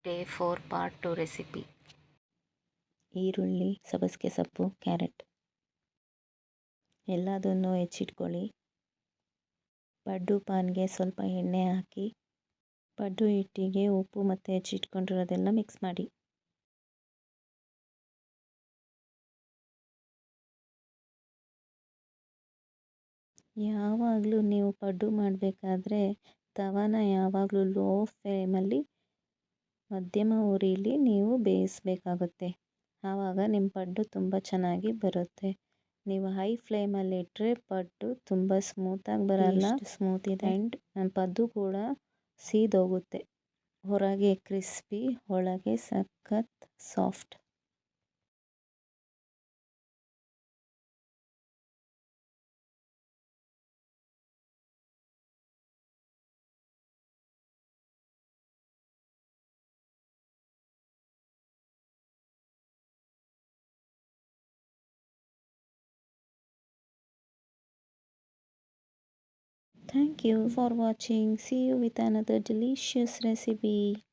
Day 4 part 2 recipe. ಈರುಳ್ಳಿ, ಸಬ್ಬಸಿಗೆ ಸೊಪ್ಪು, ಕ್ಯಾರೆಟ್ ಎಲ್ಲದನ್ನು ಹೆಚ್ಚಿಟ್ಕೊಳ್ಳಿ. ಪಡ್ಡು ಪಾನ್ಗೆ ಸ್ವಲ್ಪ ಎಣ್ಣೆ ಹಾಕಿ ಪಡ್ಡು ಹಿಟ್ಟಿಗೆ ಉಪ್ಪು ಮತ್ತು ಹೆಚ್ಚಿಟ್ಕೊಂಡಿರೋದೆಲ್ಲ ಮಿಕ್ಸ್ ಮಾಡಿ. ಯಾವಾಗಲೂ ನೀವು ಪಡ್ಡು ಮಾಡಬೇಕಾದ್ರೆ ತವಾನ ಯಾವಾಗಲೂ ಲೋ ಫ್ಲೇಮಲ್ಲಿ ಮಧ್ಯಮ ಉರಿಲಿ ನೀವು ಬೇಯಿಸಬೇಕಾಗುತ್ತೆ. ಆವಾಗ ನಿಮ್ಮ ಪಡ್ಡು ತುಂಬ ಚೆನ್ನಾಗಿ ಬರುತ್ತೆ. ನೀವು ಹೈ ಫ್ಲೇಮಲ್ಲಿ ಇಟ್ಟರೆ ಪಡ್ಡು ತುಂಬ ಸ್ಮೂತಾಗಿ ಬರಲ್ಲ. ಸ್ಮೂತ್ ಇದೆ ಆ್ಯಂಡ್ ಪಡ್ಡು ಕೂಡ ಸೀದೋಗುತ್ತೆ. ಹೊರಗೆ ಕ್ರಿಸ್ಪಿ, ಒಳಗೆ ಸಖತ್ soft. Thank you for watching. See you with another delicious recipe.